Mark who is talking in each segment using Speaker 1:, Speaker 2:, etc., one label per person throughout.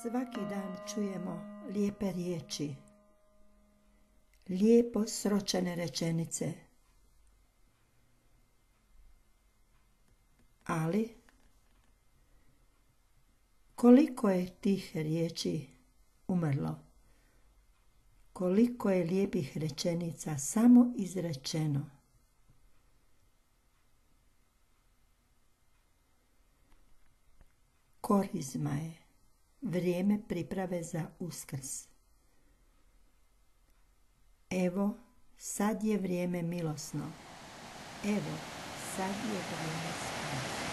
Speaker 1: Svaki dan čujemo lijepe riječi, lijepo sročene rečenice. Ali, koliko je tih riječi umrlo? Koliko je lijepih rečenica samo izrečeno? Korizma je vrijeme priprave za Uskrs. Evo, sad je vrijeme milosno. Evo, sad je vrijeme spasa.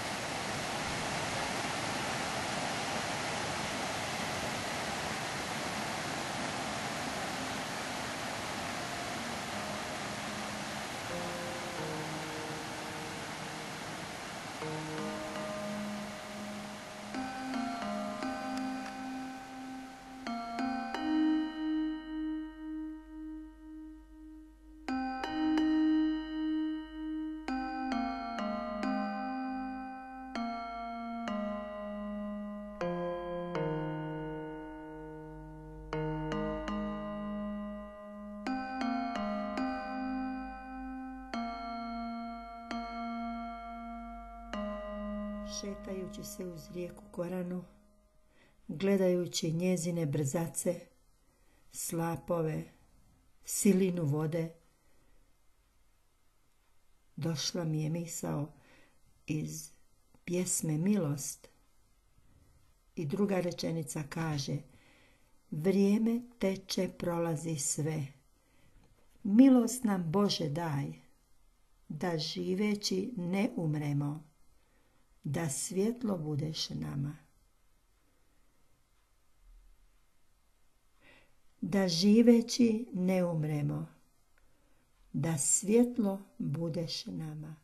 Speaker 1: Šetajući se uz rijeku Koranu, gledajući njezine brzace, slapove, silinu vode, došla mi je misao iz pjesme Milost. I druga rečenica kaže: vrijeme teče, prolazi sve. Milost nam Bože daj, da živeći ne umremo, da svjetlo budeš nama. Da živeći ne umremo, da svjetlo budeš nama.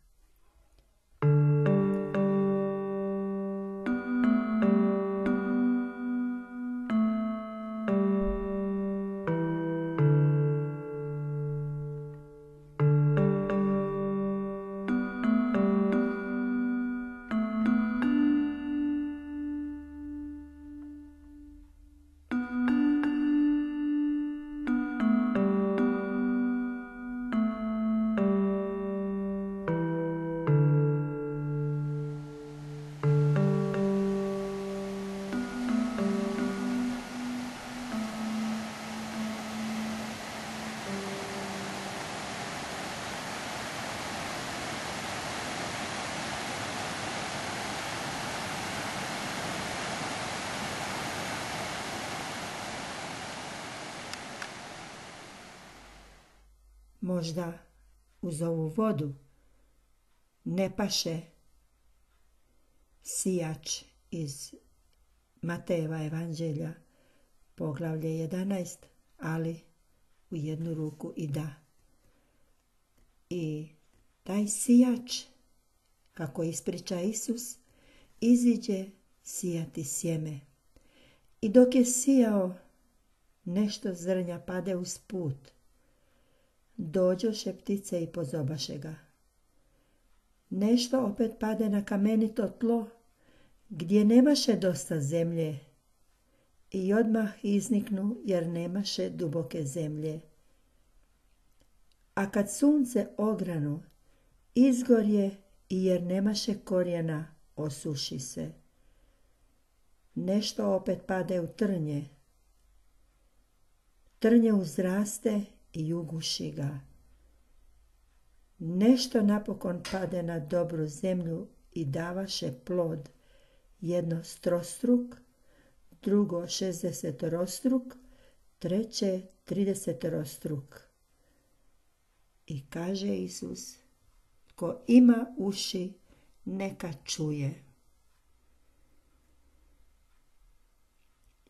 Speaker 1: Možda uz ovu vodu ne paše sijač iz Matejeva evanđelja, poglavlje 11, ali u jednu ruku i da. I taj sijač, kako ispriča Isus, iziđe sijati sjeme. I dok je sijao, nešto zrnja pade uz put. Dođoše ptice i pozobaše ga. Nešto opet pade na kamenito tlo, gdje nemaše dosta zemlje, i odmah izniknu jer nemaše duboke zemlje. A kad sunce ogranu, izgorje i jer nemaše korijena, osuši se. Nešto opet pade u trnje. Trnje uzraste i uguši ga. Nešto napokon pade na dobru zemlju i davaše plod, jedno 100-struk, drugo 60-struk, treće 30-struk. I kaže Isus: tko ima uši, neka čuje.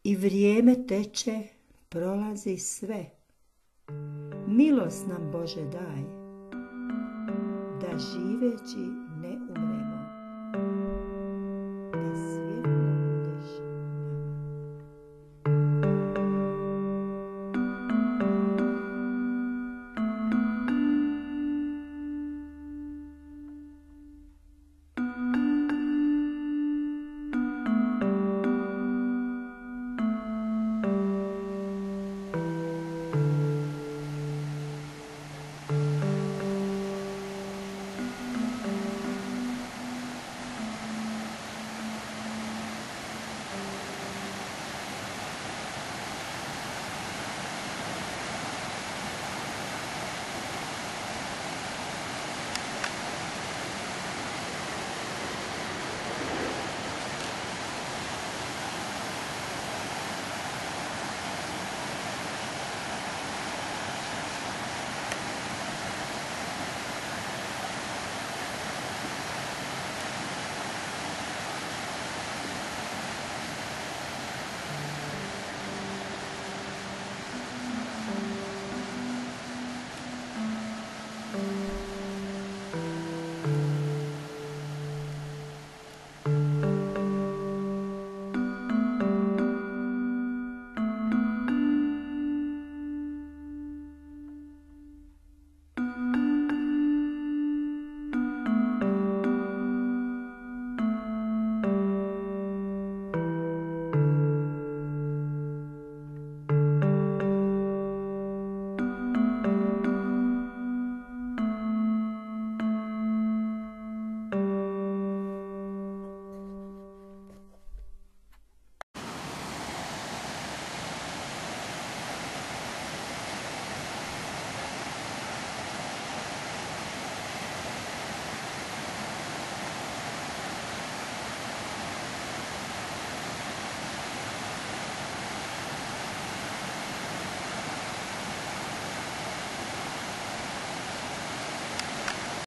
Speaker 1: I vrijeme teče, prolazi sve. Milost nam Bože daj, da živeći ne umremo.